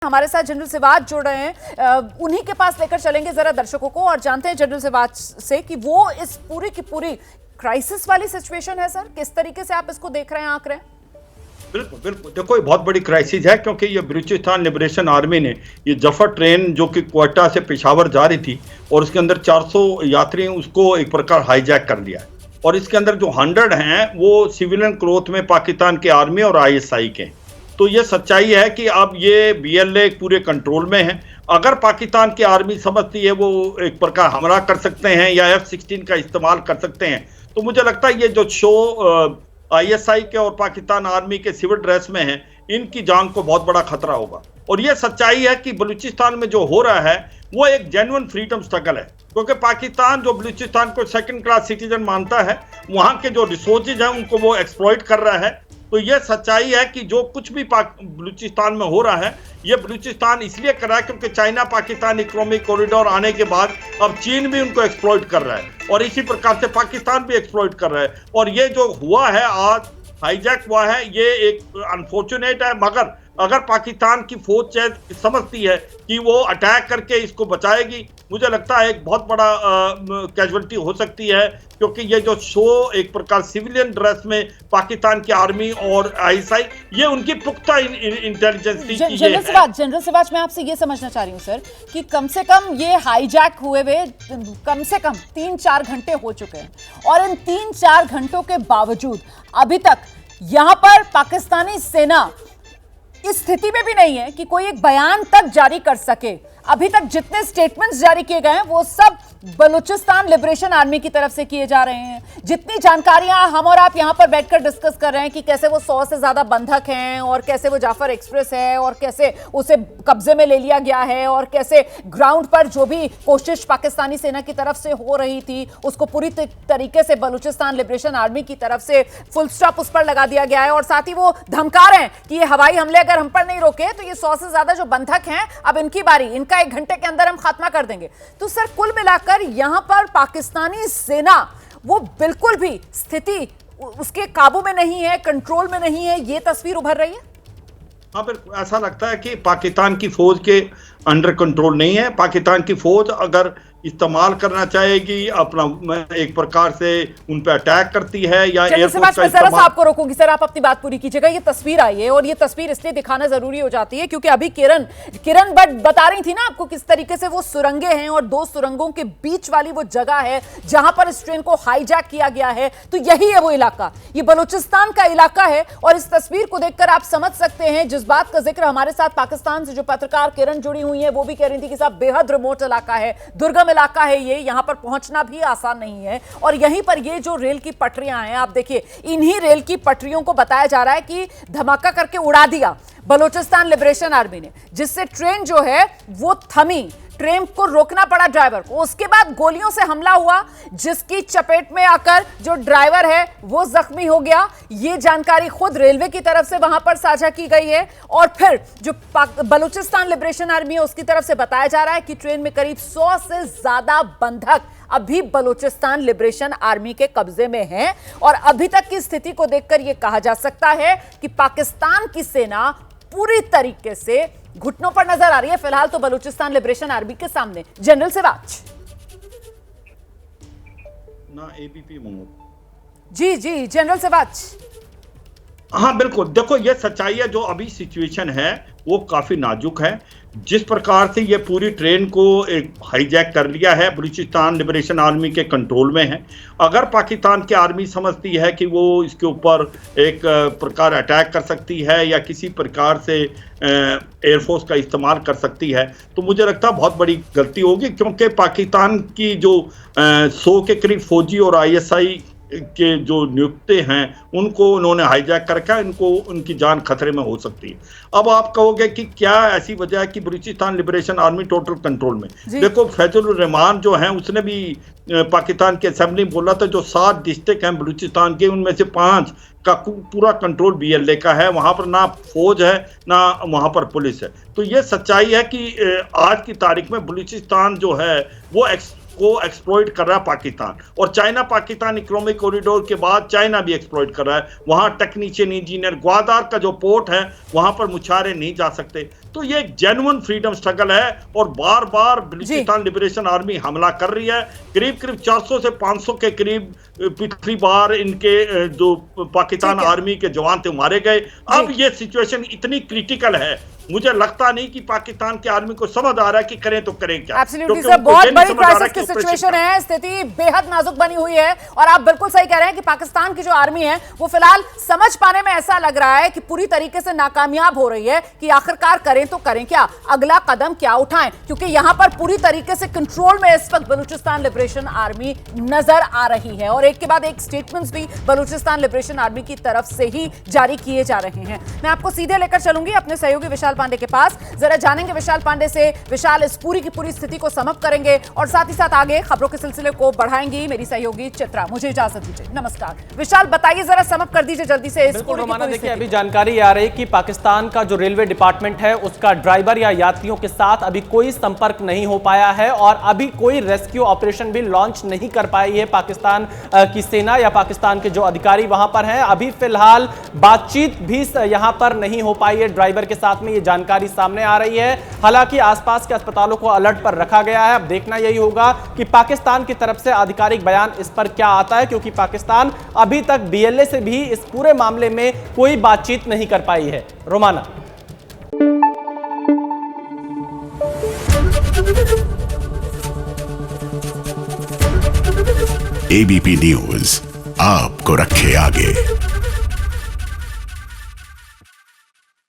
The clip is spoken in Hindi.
हमारे साथ जनरल सिवाच जुड़ रहे हैं, उन्हीं के पास लेकर चलेंगे जरा दर्शकों को और जानते हैं जनरल सिवाच से कि वो इस पूरी की पूरी क्राइसिस वाली सिचुएशन है सर, किस तरीके से आप इसको देख रहे हैं, आंक रहे हैं? बिल्कुल बिल्कुल, देखो ये बहुत बड़ी क्राइसिस है क्योंकि ये बलूचिस्तान लिबरेशन आर्मी ने ये जफर ट्रेन जो कि क्वेटा से पेशावर जा रही थी और उसके अंदर 400 यात्री उसको एक प्रकार हाईजैक कर लिया है और इसके अंदर जो 100 हैं वो सिविलियन क्लोथ में पाकिस्तान के आर्मी और ISI के। तो ये सच्चाई है कि अब ये BLA पूरे कंट्रोल में है। अगर पाकिस्तान की आर्मी समझती है वो एक प्रकार हमला कर सकते हैं या F-16 का इस्तेमाल कर सकते हैं, तो मुझे लगता है ये जो शो ISI के और पाकिस्तान आर्मी के सिविल ड्रेस में हैं, इनकी जान को बहुत बड़ा खतरा होगा। और ये सच्चाई है कि बलूचिस्तान में जो हो रहा है वो एक जेन्युइन फ्रीडम स्ट्रगल है, क्योंकि पाकिस्तान जो बलूचिस्तान को सेकंड क्लास सिटीजन मानता है, वहाँ के जो रिसोर्सेज हैं उनको वो एक्सप्लॉइट कर रहा है। तो ये सच्चाई है कि जो कुछ भी बलूचिस्तान में हो रहा है, ये बलूचिस्तान इसलिए कर रहा है क्योंकि चाइना पाकिस्तान इकोनॉमिक कॉरिडोर आने के बाद अब चीन भी उनको एक्सप्लॉइट कर रहा है और इसी प्रकार से पाकिस्तान भी एक्सप्लॉइट कर रहा है। और ये जो हुआ है आज हाईजैक हुआ है, ये एक अनफॉर्चुनेट है, मगर अगर पाकिस्तान की फौज समझती है कि वो अटैक करके इसको बचाएगी, मुझे लगता है एक बहुत बड़ा कैजुअलिटी हो सकती है, क्योंकि ये जो शो एक प्रकार सिविलियन ड्रेस में पाकिस्तान की आर्मी और ISI, ये उनकी पुख्ता इंटेलिजेंस थी। जनरल सिवाच, मैं आपसे ये समझना चाह रही हूँ सर कि कम से कम ये हाईजैक हुए कम से कम 3-4 घंटे हो चुके हैं और इन 3-4 घंटों के बावजूद अभी तक यहाँ पर पाकिस्तानी सेना इस स्थिति में भी नहीं है कि कोई एक बयान तक जारी कर सके। अभी तक जितने स्टेटमेंट्स जारी किए गए हैं वो सब बलूचिस्तान लिबरेशन आर्मी की तरफ से किए जा रहे हैं। जितनी जानकारियां हम और आप यहां पर बैठकर डिस्कस कर रहे हैं कि कैसे वो 100 से ज्यादा बंधक हैं और कैसे वो जाफर एक्सप्रेस है और कैसे उसे कब्जे में ले लिया गया है और कैसे ग्राउंड पर जो भी कोशिश पाकिस्तानी सेना की तरफ से हो रही थी उसको पूरी तरीके से बलूचिस्तान लिबरेशन आर्मी की तरफ से फुल स्टॉप उस पर लगा दिया गया है और साथ ही वो धमका रहे हैं कि ये हवाई हमले अगर हम पर नहीं रोके तो ये 100 से ज्यादा जो बंधक हैं अब इनकी बारी, इनका 1 घंटे के अंदर हम खात्मा कर देंगे। तो सर कुल मिलाकर यहां पर पाकिस्तानी सेना वो बिल्कुल भी स्थिति उसके काबू में नहीं है, कंट्रोल में नहीं है, ये तस्वीर उभर रही है। हाँ, बिल्कुल ऐसा लगता है कि पाकिस्तान की फौज के अंडर कंट्रोल नहीं है। पाकिस्तान की फौज अगर इस्तेमाल करना चाहेगी अपना एक प्रकार से उन पर अटैक करती है या एयरफोर्स का इस्तेमाल। आपको रोकूंगी सर, आप अपनी बात पूरी कीजिएगा। ये तस्वीर आई है और ये तस्वीर इसलिए दिखाना जरूरी हो जाती है क्योंकि अभी किरण बता रही थी ना आपको किस तरीके से वो सुरंगें हैं और 2 सुरंगों के बीच वाली वो जगह है जहां पर इस ट्रेन को हाईजैक किया गया है। तो यही है वो इलाका, ये बलूचिस्तान का इलाका है और इस तस्वीर को देखकर आप समझ सकते हैं जिस बात का जिक्र हमारे साथ पाकिस्तान से जो पत्रकार किरण जुड़ी हुई है वो भी कह रही थी कि साहब बेहद रिमोट इलाका है, दुर्गम इलाका है, ये यहां पर पहुंचना भी आसान नहीं है। और यहीं पर ये जो रेल की पटरियां हैं, आप देखिए इन्हीं रेल की पटरियों को बताया जा रहा है कि धमाका करके उड़ा दिया बलूचिस्तान लिबरेशन आर्मी ने, जिससे ट्रेन जो है वो थमी, ट्रेन को रोकना पड़ा ड्राइवर को। उसके बाद गोलियों से हमला हुआ जिसकी चपेट में आकर जो ड्राइवर है वो जख्मी हो गया। ये जानकारी खुद रेलवे की तरफ से वहां पर साझा की गई है और फिर जो बलूचिस्तान लिबरेशन आर्मी है उसकी तरफ से बताया जा रहा है कि ट्रेन में करीब 100 से ज्यादा बंधक अभी बलूचिस्तान लिबरेशन आर्मी के कब्जे में हैं और अभी तक की स्थिति को देखकर यह कहा जा सकता है कि पाकिस्तान की सेना पूरी तरीके से घुटनों पर नजर आ रही है फिलहाल तो बलूचिस्तान लिबरेशन आर्मी के सामने। जनरल सिवाच ना ABP जी जनरल सिवाच। हाँ बिल्कुल, देखो ये सच्चाई है, जो अभी सिचुएशन है वो काफी नाजुक है। जिस प्रकार से ये पूरी ट्रेन को एक हाईजैक कर लिया है, बलूचिस्तान लिबरेशन आर्मी के कंट्रोल में है। अगर पाकिस्तान की आर्मी समझती है कि वो इसके ऊपर एक प्रकार अटैक कर सकती है या किसी प्रकार से एयरफोर्स का इस्तेमाल कर सकती है, तो मुझे लगता है बहुत बड़ी गलती होगी, क्योंकि पाकिस्तान की जो 100 के करीब फौजी और ISI के जो नियुक्ति हैं उनको उन्होंने हाईजैक कर रखा है, इनको उनकी जान खतरे में हो सकती है। अब आप कहोगे कि क्या ऐसी वजह है कि Balochistan liberation army total control में? देखो फैजुल रहमान जो है उसने भी पाकिस्तान की असेंबली में बोला था जो 7 डिस्ट्रिक्ट हैं बलूचिस्तान के, उनमें से 5 का पूरा कंट्रोल BLA का है, वहां पर ना फौज है ना वहां पर पुलिस है। तो ये सच्चाई है कि आज की तारीख में बलूचिस्तान जो है वो को एक्सप्लॉइट कर रहा है पाकिस्तान, और चाइना पाकिस्तान इकोनॉमिक कॉरिडोर के बाद चाइना भी एक्सप्लॉइट कर रहा है। वहां टेक्नीशियन इंजीनियर, ग्वादार का जो पोर्ट है वहां पर मुशारे नहीं जा सकते। तो ये एक जेन्युइन फ्रीडम स्ट्रगल है और बार बार बलूचिस्तान लिबरेशन आर्मी हमला कर रही है। करीब करीब 400 से 500 के करीब पिछली बार इनके जो पाकिस्तान आर्मी के जवान थे मारे गए। अब ये सिचुएशन इतनी क्रिटिकल है, मुझे लगता नहीं कि पाकिस्तान की आर्मी को समझ आ रहा है कि करें तो करें क्या। एब्सोल्युटली सर, बहुत बड़ी क्राइसिस की सिचुएशन है, स्थिति बेहद नाजुक बनी हुई है और आप बिल्कुल सही कह रहे हैं कि पाकिस्तान की जो आर्मी है वो फिलहाल समझ पाने में ऐसा लग रहा है कि पूरी तरीके से नाकामयाब हो रही है कि आखिरकार करें तो करें क्या, अगला कदम क्या उठाएं, क्योंकि यहां पर पूरी तरीके से कंट्रोल में इस वक्त बलूचिस्तान लिबरेशन आर्मी नजर आ रही है और एक के बाद एक स्टेटमेंट्स भी बलूचिस्तान लिबरेशन आर्मी की तरफ से ही जारी किए जा रहे हैं। मैं आपको सीधे लेकर चलूंगी अपने सहयोगी विशाल पांडे के पास, जरा जानेंगे विशाल पांडे से। विशाल, इस पूरी की पूरी स्थिति को समअप करेंगे और साथ ही साथ आगे खबरों के सिलसिले को बढ़ाएंगी मेरी सहयोगी चित्रा। मुझे इजाजत दीजिए, नमस्कार। विशाल, बताइए, जरा समअप कर दीजिए जल्दी से। बिल्कुल रोमाना, देखिए अभी जानकारी आ रही कि पाकिस्तान का जो रेलवे डिपार्टमेंट है उसका ड्राइवर या यात्रियों के साथ अभी कोई संपर्क नहीं हो पाया है और अभी कोई रेस्क्यू ऑपरेशन भी लॉन्च नहीं कर पाई है पाकिस्तान की सेना या पाकिस्तान के जो अधिकारी वहां पर हैं। अभी फिलहाल बातचीत भी यहां पर नहीं हो पाई है ड्राइवर के साथ में, ये जानकारी सामने आ रही है। हालांकि आसपास के अस्पतालों को अलर्ट पर रखा गया है। अब देखना यही होगा कि पाकिस्तान की तरफ से आधिकारिक बयान इस पर क्या आता है, क्योंकि पाकिस्तान अभी तक बीएलए से भी इस पूरे मामले में कोई बातचीत नहीं कर पाई है। रोमाना, एबीपी न्यूज आपको रखे आगे।